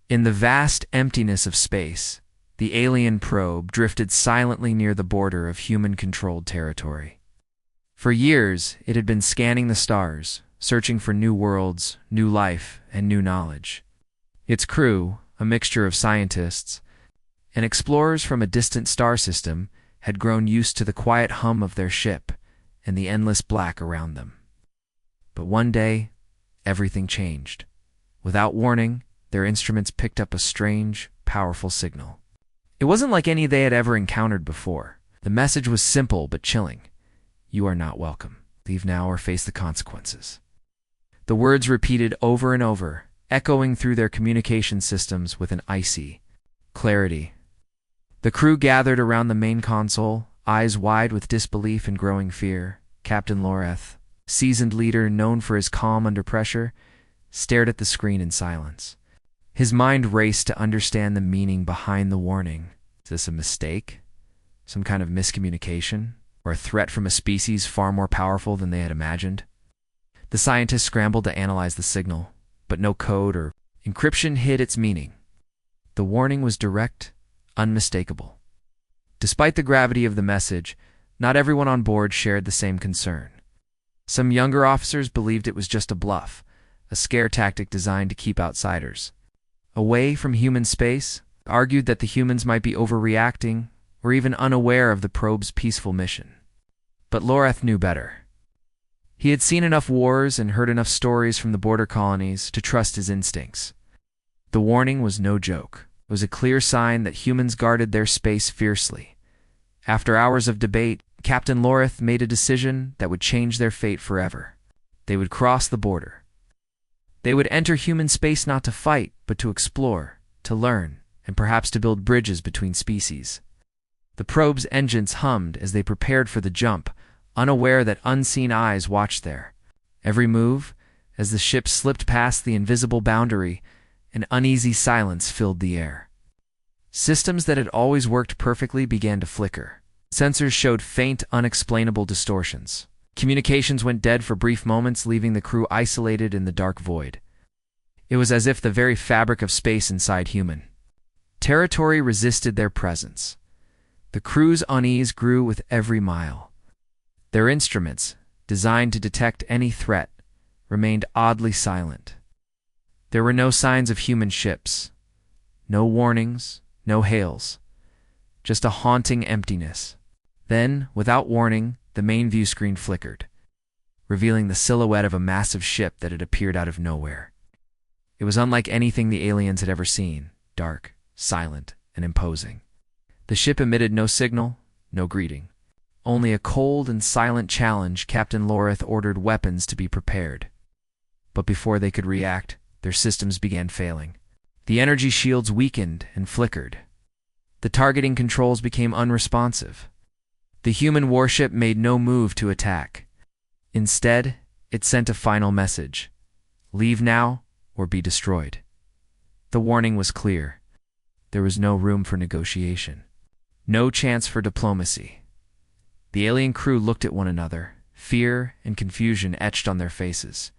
In the vast emptiness of space, the alien probe drifted silently near the border of human-controlled territory. For years, it had been scanning the stars, searching for new worlds, new life, and new knowledge. Its crew, a mixture of scientists and explorers from a distant star system, had grown used to the quiet hum of their ship and the endless black around them. But one day, everything changed. Without warning, their instruments picked up a strange, powerful signal. It wasn't like any they had ever encountered before. The message was simple but chilling. "You are not welcome. Leave now or face the consequences." The words repeated over and over, echoing through their communication systems with an icy clarity. The crew gathered around the main console, eyes wide with disbelief and growing fear. Captain Loreth, seasoned leader known for his calm under pressure, stared at the screen in silence. His mind raced to understand the meaning behind the warning. Is this a mistake? Some kind of miscommunication? Or a threat from a species far more powerful than they had imagined? The scientists scrambled to analyze the signal, but no code or encryption hid its meaning. The warning was direct, unmistakable. Despite the gravity of the message, not everyone on board shared the same concern. Some younger officers believed it was just a bluff, a scare tactic designed to keep outsiders away from human space, argued that the humans might be overreacting or even unaware of the probe's peaceful mission. But Loreth knew better. He had seen enough wars and heard enough stories from the border colonies to trust his instincts. The warning was no joke. It was a clear sign that humans guarded their space fiercely. After hours of debate, Captain Loreth made a decision that would change their fate forever. They would cross the border. They would enter human space not to fight, but to explore, to learn, and perhaps to build bridges between species. The probe's engines hummed as they prepared for the jump, unaware that unseen eyes watched there. Every move, as the ship slipped past the invisible boundary, an uneasy silence filled the air. Systems that had always worked perfectly began to flicker. Sensors showed faint, unexplainable distortions. Communications went dead for brief moments, leaving the crew isolated in the dark void. It was as if the very fabric of space inside human territory resisted their presence. The crew's unease grew with every mile. Their instruments, designed to detect any threat, remained oddly silent. There were no signs of human ships, no warnings, no hails, just a haunting emptiness. Then, without warning, the main view screen flickered, revealing the silhouette of a massive ship that had appeared out of nowhere. It was unlike anything the aliens had ever seen, dark, silent, and imposing. The ship emitted no signal, no greeting. Only a cold and silent challenge. Captain Loreth ordered weapons to be prepared. But before they could react, their systems began failing. The energy shields weakened and flickered. The targeting controls became unresponsive. The human warship made no move to attack. Instead, it sent a final message: leave now or be destroyed. The warning was clear. There was no room for negotiation. No chance for diplomacy. The alien crew looked at one another, fear and confusion etched on their faces.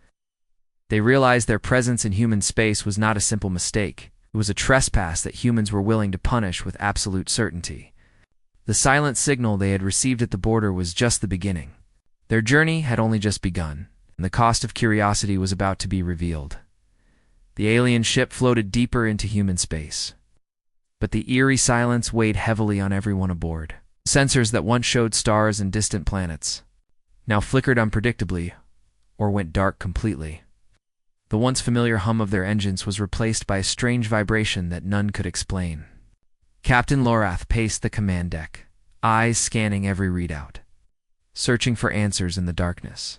They realized their presence in human space was not a simple mistake. It was a trespass that humans were willing to punish with absolute certainty. The silent signal they had received at the border was just the beginning. Their journey had only just begun, and the cost of curiosity was about to be revealed. The alien ship floated deeper into human space. But the eerie silence weighed heavily on everyone aboard. Sensors that once showed stars and distant planets now flickered unpredictably or went dark completely. The once familiar hum of their engines was replaced by a strange vibration that none could explain. Captain Loreth paced the command deck, eyes scanning every readout, searching for answers in the darkness.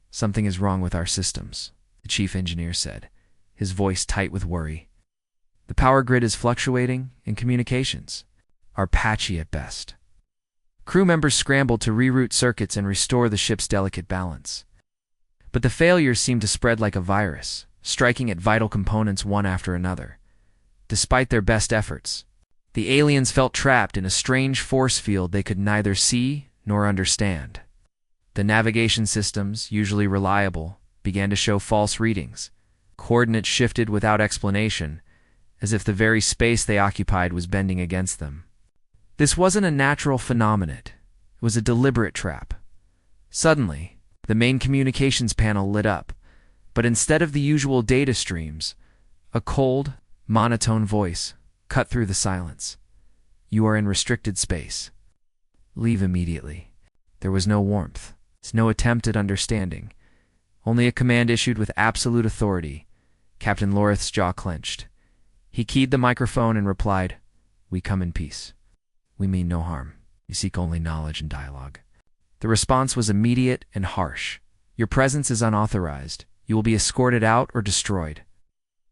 "Something is wrong with our systems," the chief engineer said, his voice tight with worry. "The power grid is fluctuating, and communications are patchy at best." Crew members scrambled to reroute circuits and restore the ship's delicate balance. But the failures seemed to spread like a virus, striking at vital components one after another. Despite their best efforts, the aliens felt trapped in a strange force field they could neither see nor understand. The navigation systems, usually reliable, began to show false readings. Coordinates shifted without explanation, as if the very space they occupied was bending against them. This wasn't a natural phenomenon. It was a deliberate trap. Suddenly, the main communications panel lit up, but instead of the usual data streams, a cold, monotone voice cut through the silence. "You are in restricted space. Leave immediately." There was no warmth, no attempt at understanding, only a command issued with absolute authority. Captain Lorith's jaw clenched. He keyed the microphone and replied, "We come in peace. We mean no harm. You seek only knowledge and dialogue." The response was immediate and harsh. "Your presence is unauthorized. You will be escorted out or destroyed.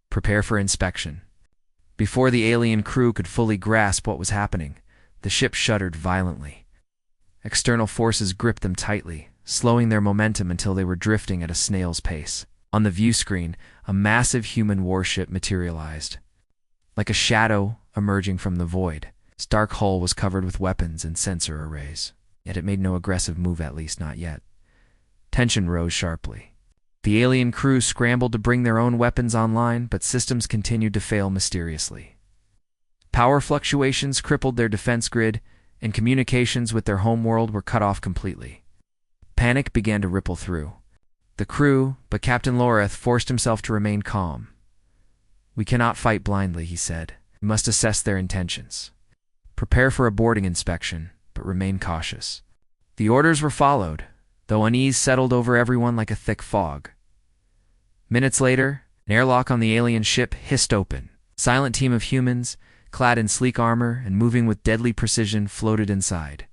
Prepare for inspection." Before the alien crew could fully grasp what was happening, the ship shuddered violently. External forces gripped them tightly, slowing their momentum until they were drifting at a snail's pace. On the view screen, a massive human warship materialized. Like a shadow emerging from the void, its dark hull was covered with weapons and sensor arrays. Yet it made no aggressive move, at least not yet. Tension rose sharply. The alien crew scrambled to bring their own weapons online, but systems continued to fail mysteriously. Power fluctuations crippled their defense grid, and communications with their homeworld were cut off completely. Panic began to ripple through the crew, but Captain Lorith forced himself to remain calm. "We cannot fight blindly," he said. "We must assess their intentions. Prepare for a boarding inspection, but remain cautious." The orders were followed, though unease settled over everyone like a thick fog. Minutes later, an airlock on the alien ship hissed open. A silent team of humans, clad in sleek armor and moving with deadly precision, floated inside.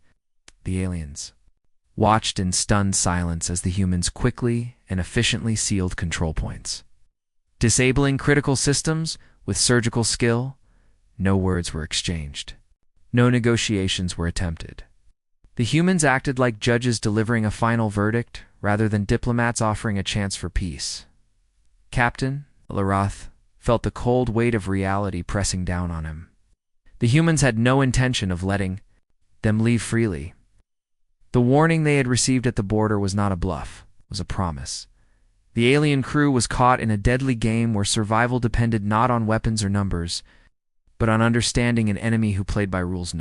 The aliens watched in stunned silence as the humans quickly and efficiently sealed control points. Disabling critical systems with surgical skill, no words were exchanged. No negotiations were attempted. The humans acted like judges delivering a final verdict rather than diplomats offering a chance for peace. Captain Lorith felt the cold weight of reality pressing down on him. The humans had no intention of letting them leave freely. The warning they had received at the border was not a bluff, it was a promise. The alien crew was caught in a deadly game where survival depended not on weapons or numbers, but on understanding an enemy who played by rules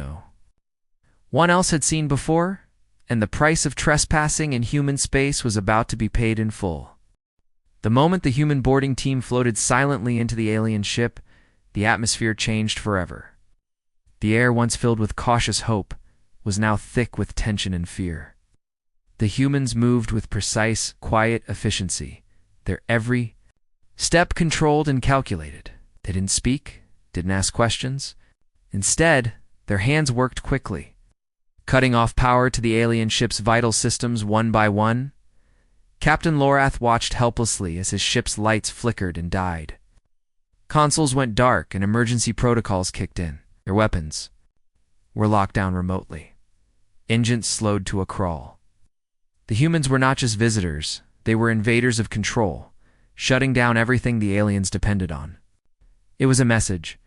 one else had seen before, and the price of trespassing in human space was about to be paid in full. The moment the human boarding team floated silently into the alien ship, the atmosphere changed forever. The air, once filled with cautious hope, was now thick with tension and fear. The humans moved with precise, quiet efficiency, their every step controlled and calculated. They didn't speak, didn't ask questions. Instead, their hands worked quickly, cutting off power to the alien ship's vital systems one by one. Captain Lorith watched helplessly as his ship's lights flickered and died. Consoles went dark and emergency protocols kicked in. Their weapons were locked down remotely. Engines slowed to a crawl. The humans were not just visitors, they were invaders of control, shutting down everything the aliens depended on. It was a message.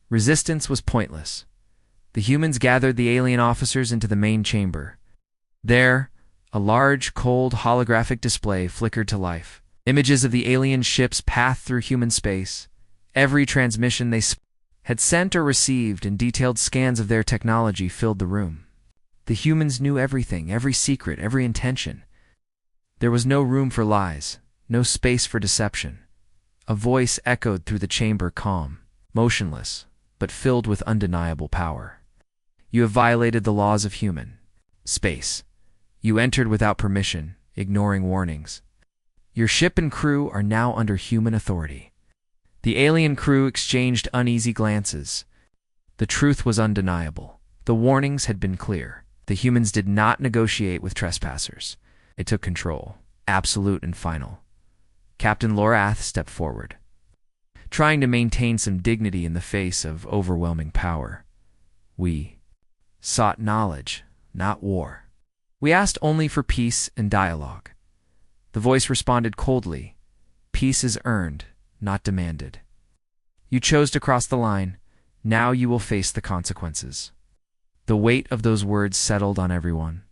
Resistance was pointless. The humans gathered the alien officers into the main chamber. There, a large, cold, holographic display flickered to life. Images of the alien ship's path through human space, every transmission they had sent or received, and detailed scans of their technology filled the room. The humans knew everything, every secret, every intention. There was no room for lies, no space for deception. A voice echoed through the chamber, calm, motionless, but filled with undeniable power. "You have violated the laws of human space. You entered without permission, ignoring warnings. Your ship and crew are now under human authority." The alien crew exchanged uneasy glances. The truth was undeniable. The warnings had been clear. The humans did not negotiate with trespassers. They took control, absolute and final. Captain Lorith stepped forward, trying to maintain some dignity in the face of overwhelming power. "We sought knowledge, not war. We asked only for peace and dialogue." The voice responded coldly. "Peace is earned, not demanded. You chose to cross the line. Now you will face the consequences." The weight of those words settled on everyone.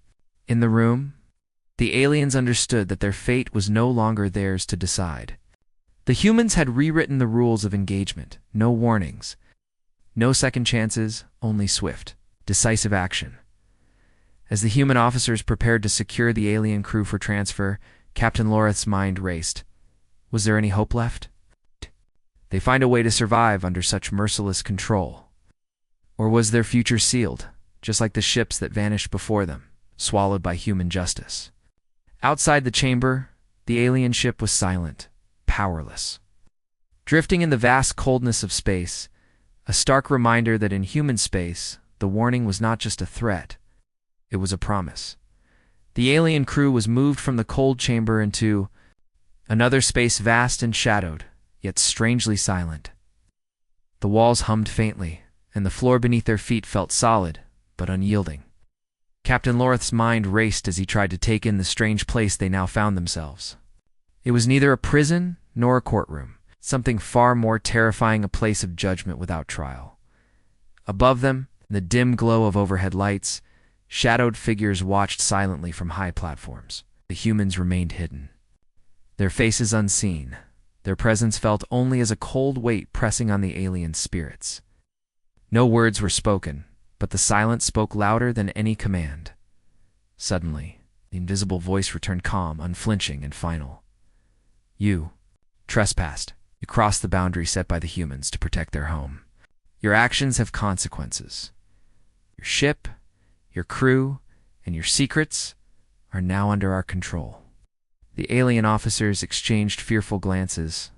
In the room, the aliens understood that their fate was no longer theirs to decide. The humans had rewritten the rules of engagement. No warnings, no second chances, only swift, decisive action. As the human officers prepared to secure the alien crew for transfer, Captain Loreth's mind raced. Was there any hope left? They find a way to survive under such merciless control. Or was their future sealed, just like the ships that vanished before them, swallowed by human justice? Outside the chamber, the alien ship was silent, powerless. Drifting in the vast coldness of space, a stark reminder that in human space, the warning was not just a threat, it was a promise. The alien crew was moved from the cold chamber into another space vast and shadowed, yet strangely silent. The walls hummed faintly, and the floor beneath their feet felt solid, but unyielding. Captain Loreth's mind raced as he tried to take in the strange place they now found themselves. It was neither a prison nor a courtroom, something far more terrifying, a place of judgment without trial. Above them, in the dim glow of overhead lights, shadowed figures watched silently from high platforms. The humans remained hidden, their faces unseen, their presence felt only as a cold weight pressing on the alien spirits. No words were spoken, but the silence spoke louder than any command. Suddenly, the invisible voice returned calm, unflinching, and final. You trespassed. You crossed the boundary set by the humans to protect their home. Your actions have consequences. Your ship, your crew, and your secrets are now under our control. The alien officers exchanged fearful glances.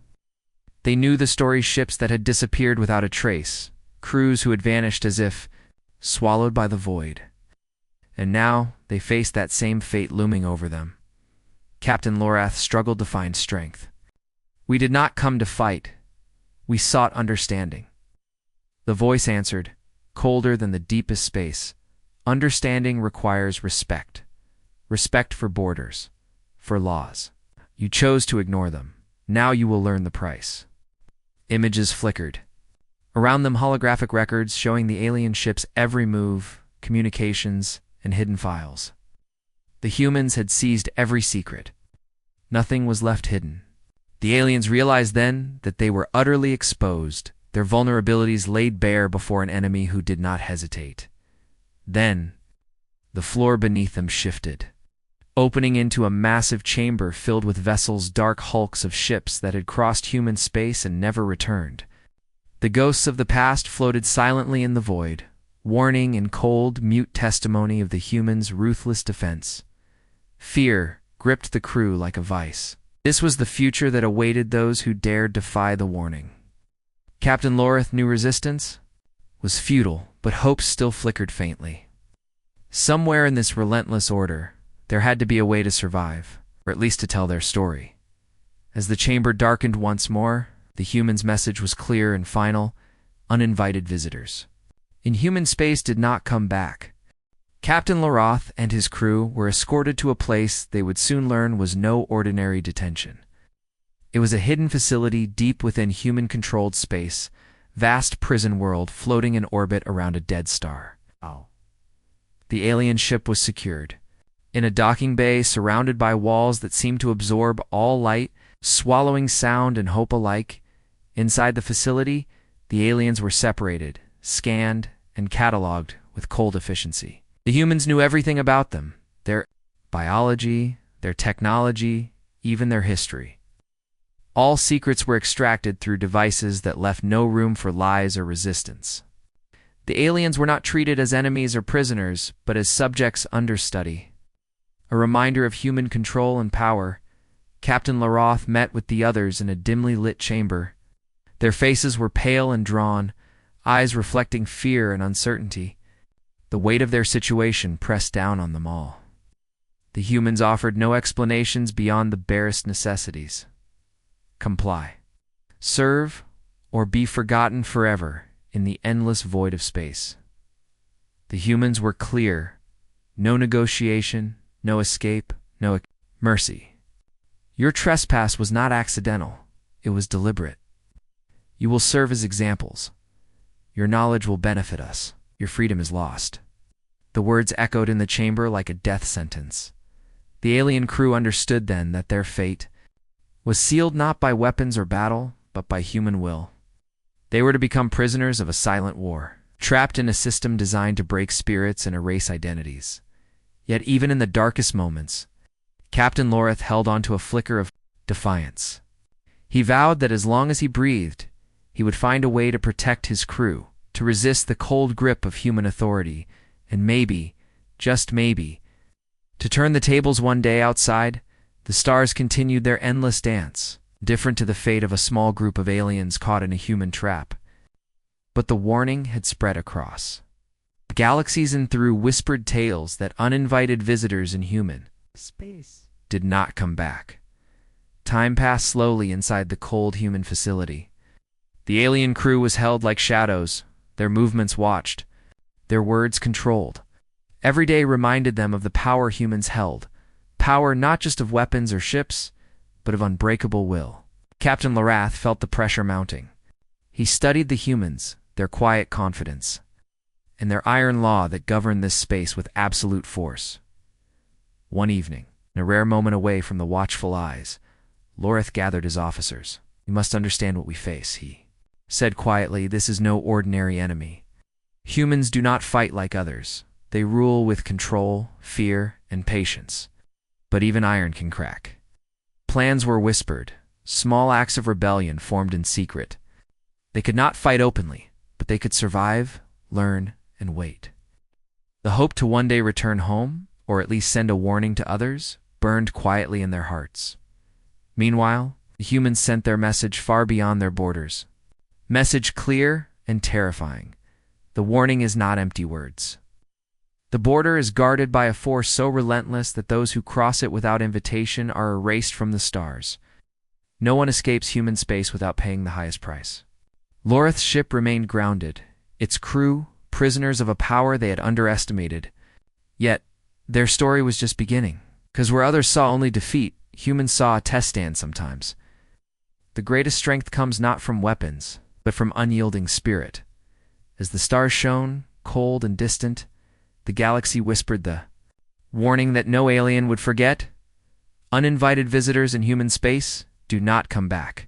They knew the story: ships that had disappeared without a trace, crews who had vanished as if swallowed by the void. And now they faced that same fate looming over them. Captain Loreth struggled to find strength. We did not come to fight. We sought understanding. The voice answered, colder than the deepest space. Understanding requires respect. Respect for borders, for laws. You chose to ignore them. Now you will learn the price. Images flickered. Around them, holographic records showing the alien ship's every move, communications, and hidden files. The humans had seized every secret. Nothing was left hidden. The aliens realized then that they were utterly exposed, their vulnerabilities laid bare before an enemy who did not hesitate. Then, the floor beneath them shifted, opening into a massive chamber filled with vessels, dark hulks of ships that had crossed human space and never returned. The ghosts of the past floated silently in the void, warning in cold, mute testimony of the humans' ruthless defense. Fear gripped the crew like a vice. This was the future that awaited those who dared defy the warning. Captain Loreth knew resistance was futile, but hope still flickered faintly. Somewhere in this relentless order, there had to be a way to survive, or at least to tell their story. As the chamber darkened once more, the humans' message was clear and final: uninvited visitors. Inhuman space did not come back. Captain Loreth and his crew were escorted to a place they would soon learn was no ordinary detention. It was a hidden facility deep within human-controlled space, vast prison world floating in orbit around a dead star. The alien ship was secured. In a docking bay surrounded by walls that seemed to absorb all light, swallowing sound and hope alike, inside the facility, the aliens were separated, scanned, and cataloged with cold efficiency. The humans knew everything about them, their biology, their technology, even their history. All secrets were extracted through devices that left no room for lies or resistance. The aliens were not treated as enemies or prisoners, but as subjects under study. A reminder of human control and power, Captain Loreth met with the others in a dimly lit chamber. Their faces were pale and drawn, eyes reflecting fear and uncertainty. The weight of their situation pressed down on them all. The humans offered no explanations beyond the barest necessities. Comply. Serve, or be forgotten forever in the endless void of space. The humans were clear. No negotiation, no escape, no mercy. Your trespass was not accidental. It was deliberate. You will serve as examples. Your knowledge will benefit us. Your freedom is lost. The words echoed in the chamber like a death sentence. The alien crew understood then that their fate was sealed not by weapons or battle, but by human will. They were to become prisoners of a silent war, trapped in a system designed to break spirits and erase identities. Yet even in the darkest moments, Captain Loreth held on to a flicker of defiance. He vowed that as long as he breathed, he would find a way to protect his crew, to resist the cold grip of human authority, and maybe, just maybe, to turn the tables one day outside. The stars continued their endless dance, different to the fate of a small group of aliens caught in a human trap. But the warning had spread across galaxies and through whispered tales that uninvited visitors in human space did not come back. Time passed slowly inside the cold human facility. The alien crew was held like shadows, their movements watched, their words controlled. Every day reminded them of the power humans held, power not just of weapons or ships, but of unbreakable will. Captain Loreth felt the pressure mounting. He studied the humans, their quiet confidence, and their iron law that governed this space with absolute force. One evening, in a rare moment away from the watchful eyes, Loreth gathered his officers. "You must understand what we face," he said quietly. "This is no ordinary enemy. Humans do not fight like others. They rule with control, fear, and patience. But even iron can crack." Plans were whispered. Small acts of rebellion formed in secret. They could not fight openly, but they could survive, learn, and wait. The hope to one day return home, or at least send a warning to others, burned quietly in their hearts. Meanwhile, the humans sent their message far beyond their borders. Message clear and terrifying. The warning is not empty words. The border is guarded by a force so relentless that those who cross it without invitation are erased from the stars. No one escapes human space without paying the highest price. Loreth's ship remained grounded, its crew prisoners of a power they had underestimated. Yet, their story was just beginning. Because where others saw only defeat, humans saw a test stand sometimes. The greatest strength comes not from weapons, but from unyielding spirit. As the stars shone, cold and distant, the galaxy whispered the warning that no alien would forget. Uninvited visitors in human space do not come back.